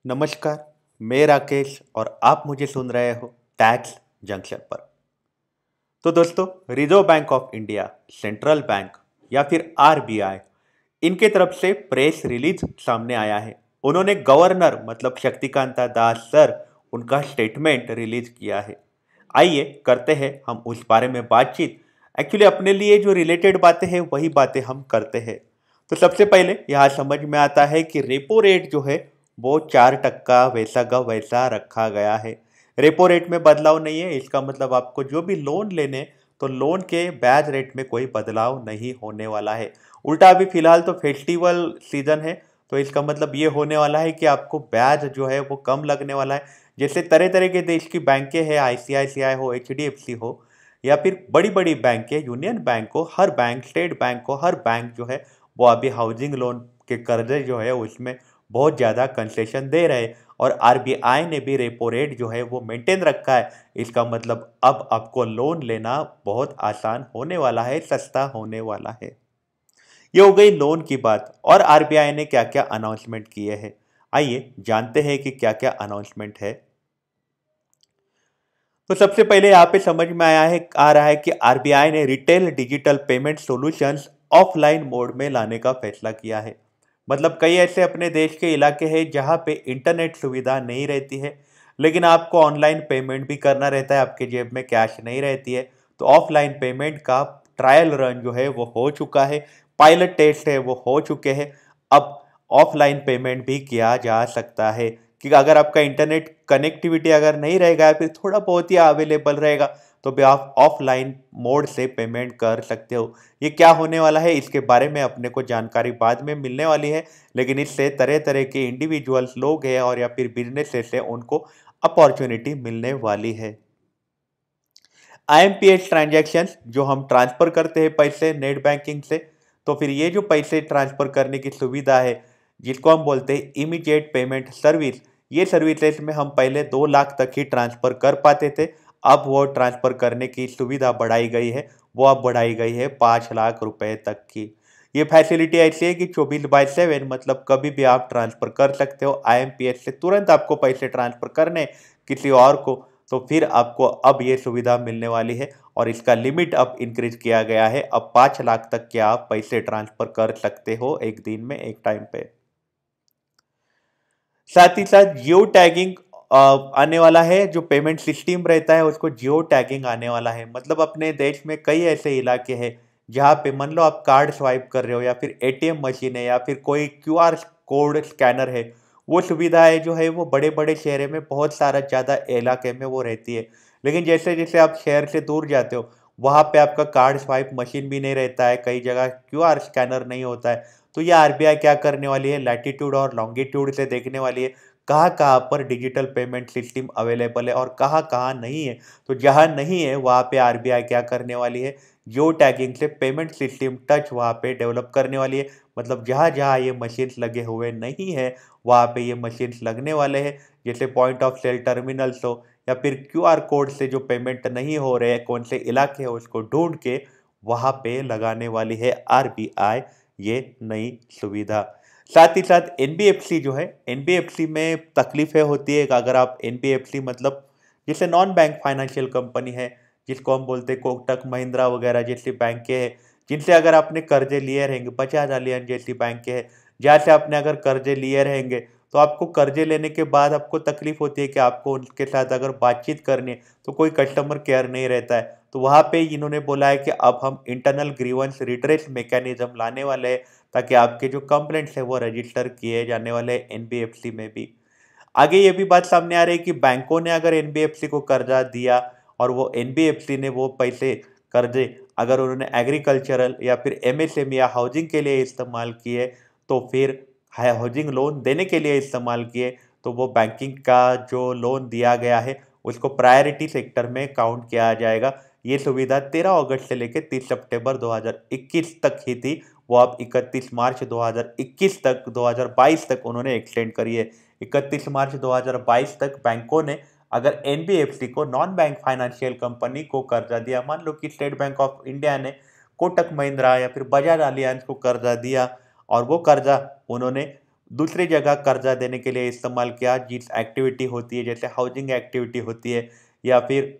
नमस्कार। मैं राकेश और आप मुझे सुन रहे हो टैक्स जंक्शन पर। तो दोस्तों, reserve bank of India, central bank या फिर आरबीआई, इनके तरफ से प्रेस रिलीज सामने आया है। उन्होंने गवर्नर मतलब शक्तिकांता दास सर उनका स्टेटमेंट रिलीज किया है। आइए करते हैं हम उस बारे में बातचीत। एक्चुअली अपने लिए जो रिलेटेड बातें हैं वही बातें हम करते हैं। तो सबसे पहले यहाँ समझ में आता है कि रेपो रेट जो है वो 4% वैसा का वैसा रखा गया है। रेपो रेट में बदलाव नहीं है, इसका मतलब आपको जो भी लोन लेने तो लोन के ब्याज रेट में कोई बदलाव नहीं होने वाला है। उल्टा अभी फिलहाल तो फेस्टिवल सीजन है, तो इसका मतलब ये होने वाला है कि आपको ब्याज जो है वो कम लगने वाला है। जैसे तरह तरह के देश की बैंकें हैं, आईसीआईसीआई हो, एचडीएफसी हो या फिर बड़ी बड़ी बैंकें, यूनियन बैंक हो, हर बैंक, स्टेट बैंक हो, हर बैंक जो है वो अभी हाउसिंग लोन के कर्जे जो है उसमें बहुत ज़्यादा कंसेशन दे रहे हैं। और आरबीआई ने भी रेपो रेट जो है वो मेंटेन रखा है। इसका मतलब अब आपको लोन लेना बहुत आसान होने वाला है, सस्ता होने वाला है। ये हो गई लोन की बात। और आरबीआई ने क्या क्या अनाउंसमेंट किए हैं, आइए जानते हैं कि क्या क्या अनाउंसमेंट है। तो सबसे पहले यहाँ पे समझ में आ रहा है कि आरबीआई ने retail digital payment solutions offline mode में लाने का फैसला किया है। मतलब कई ऐसे अपने देश के इलाके हैं जहाँ पे इंटरनेट सुविधा नहीं रहती है, लेकिन आपको ऑनलाइन पेमेंट भी करना रहता है, आपके जेब में कैश नहीं रहती है। तो ऑफलाइन पेमेंट का ट्रायल रन जो है वो हो चुका है, पायलट टेस्ट है वो हो चुके हैं। अब ऑफलाइन पेमेंट भी किया जा सकता है कि अगर आपका इंटरनेट कनेक्टिविटी अगर नहीं रहेगा या फिर थोड़ा बहुत ही अवेलेबल रहेगा तो भी आप ऑफलाइन मोड से पेमेंट कर सकते हो। ये क्या होने वाला है इसके बारे में अपने को जानकारी बाद में मिलने वाली है, लेकिन इससे तरह तरह के इंडिविजुअल्स लोग हैं और या फिर बिजनेसेस है उनको अपॉर्चुनिटी मिलने वाली है। आईएमपीएस ट्रांजैक्शंस जो हम ट्रांसफर करते हैं पैसे नेट बैंकिंग से, तो फिर ये जो पैसे ट्रांसफर करने की सुविधा है जिसको हम बोलते हैं इमीडिएट पेमेंट सर्विस, ये सर्विसेज में हम पहले 2 लाख तक ही ट्रांसफर कर पाते थे। अब वो ट्रांसफर करने की सुविधा बढ़ाई गई है, वो अब बढ़ाई गई है 5 लाख रुपए तक की। ये फैसिलिटी ऐसी है कि 24/7 मतलब कभी भी आप ट्रांसफर कर सकते हो। आईएमपीएस से तुरंत आपको पैसे ट्रांसफर करने किसी और को, तो फिर आपको अब ये सुविधा मिलने वाली है। और इसका लिमिट अब इंक्रीज किया गया है, अब 5 लाख तक के आप पैसे ट्रांसफर कर सकते हो एक दिन में, एक टाइम पे। साथ ही साथ जियो टैगिंग आने वाला है। जो पेमेंट सिस्टम रहता है उसको जियो टैगिंग आने वाला है। मतलब अपने देश में कई ऐसे इलाके हैं जहाँ पे मान लो आप कार्ड स्वाइप कर रहे हो या फिर एटीएम मशीन है या फिर कोई क्यूआर कोड स्कैनर है, वो सुविधाएं जो है वो बड़े बड़े शहर में बहुत सारा ज़्यादा इलाके में वो रहती है। लेकिन जैसे जैसे आप शहर से दूर जाते हो वहाँ पे आपका कार्ड स्वाइप मशीन भी नहीं रहता है, कई जगह क्यूआर स्कैनर नहीं होता है। तो ये आरबीआई क्या करने वाली है, लैटिट्यूड और लॉन्गिट्यूड से देखने वाली है कहाँ कहाँ पर डिजिटल पेमेंट सिस्टम अवेलेबल है और कहाँ कहाँ नहीं है। तो जहाँ नहीं है वहाँ पे आरबीआई क्या करने वाली है, जियो टैगिंग से पेमेंट सिस्टम टच वहाँ पे डेवलप करने वाली है। मतलब जहाँ जहाँ ये मशीन्स लगे हुए नहीं है वहाँ पे ये मशीन्स लगने वाले हैं। जैसे पॉइंट ऑफ सेल टर्मिनल्स हो या फिर क्यूआर कोड से जो पेमेंट नहीं हो रहे हैं, कौन से इलाके हैं उसको ढूंढ के वहाँ पे लगाने वाली है आरबीआई ये नई सुविधा। साथ ही साथ एनबीएफसी जो है, एनबीएफसी में तकलीफें होती है कि अगर आप एनबीएफसी मतलब जैसे नॉन बैंक फाइनेंशियल कंपनी है जिसको हम बोलते हैं कोटक महिंद्रा वगैरह जैसी बैंकें हैं, जिनसे अगर आपने कर्जे लिए रहेंगे, बजाज एलियंज जैसी बैंकें हैं जहाँ से आपने अगर कर्जे लिए रहेंगे, तो आपको कर्जे लेने के बाद आपको तकलीफ होती है कि आपको उनके साथ अगर बातचीत करनी है तो कोई कस्टमर केयर नहीं रहता है। तो वहाँ पे इन्होंने बोला है कि अब हम इंटरनल ग्रीवेंस रिड्रेस मैकेनिज्म लाने वाले हैं ताकि आपके जो कंप्लेंट्स है वो रजिस्टर किए जाने वाले हैं एनबीएफसी में भी। आगे ये भी बात सामने आ रही है कि बैंकों ने अगर एनबीएफसी को कर्जा दिया और वो एनबीएफसी ने वो पैसे कर्जे अगर उन्होंने एग्रीकल्चरल या फिर एमएसएमई या हाउसिंग के लिए इस्तेमाल किए, तो फिर हाउसिंग लोन देने के लिए इस्तेमाल किए, तो वो बैंकिंग का जो लोन दिया गया है उसको प्रायोरिटी सेक्टर में काउंट किया जाएगा। ये सुविधा 13 अगस्त से लेकर 30 सितंबर 2021 तक ही थी, वो अब 31 मार्च 2021 तक 2022 तक उन्होंने एक्सटेंड करी है। 31 मार्च 2022 तक बैंकों ने अगर एनबीएफसी को, नॉन बैंक फाइनेंशियल कंपनी को कर्जा दिया, मान लो कि स्टेट बैंक ऑफ इंडिया ने कोटक महिंद्रा या फिर बजाज एलियांज को कर्जा दिया और वो कर्जा उन्होंने दूसरी जगह कर्जा देने के लिए इस्तेमाल किया, जिस एक्टिविटी होती है जैसे हाउसिंग एक्टिविटी होती है या फिर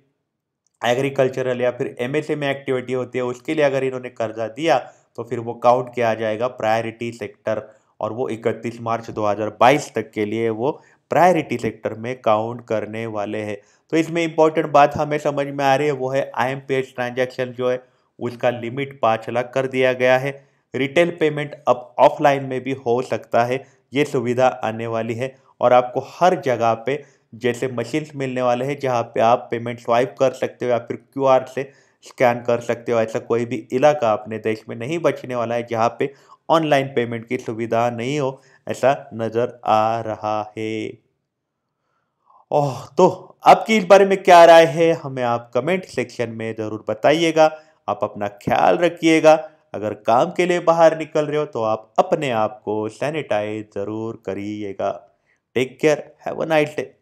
एग्रीकल्चरल या फिर एमएसएमई एक्टिविटी होती है, उसके लिए अगर इन्होंने कर्जा दिया तो फिर वो काउंट किया जाएगा प्रायोरिटी सेक्टर, और वो 31 मार्च 2022 तक के लिए वो प्रायोरिटी सेक्टर में काउंट करने वाले हैं। तो इसमें इंपॉर्टेंट बात हमें समझ में आ रही है वो है आईएमपीएस ट्रांजैक्शन जो है उसका लिमिट 5 लाख कर दिया गया है। रिटेल पेमेंट अब ऑफलाइन में भी हो सकता है, ये सुविधा आने वाली है। और आपको हर जगह पे जैसे मशीन्स मिलने वाले हैं जहाँ पे आप पेमेंट स्वाइप कर सकते हो या फिर क्यूआर से स्कैन कर सकते हो। ऐसा कोई भी इलाका अपने देश में नहीं बचने वाला है जहाँ पे ऑनलाइन पेमेंट की सुविधा नहीं हो, ऐसा नज़र आ रहा है। ओह! तो आपकी इस बारे में क्या राय है? हमें आप कमेंट सेक्शन में ज़रूर बताइएगा। आप अपना ख़्याल रखिएगा। अगर काम के लिए बाहर निकल रहे हो तो आप अपने आप को सैनिटाइज़ ज़रूर करिएगा। Take care, have a nice day.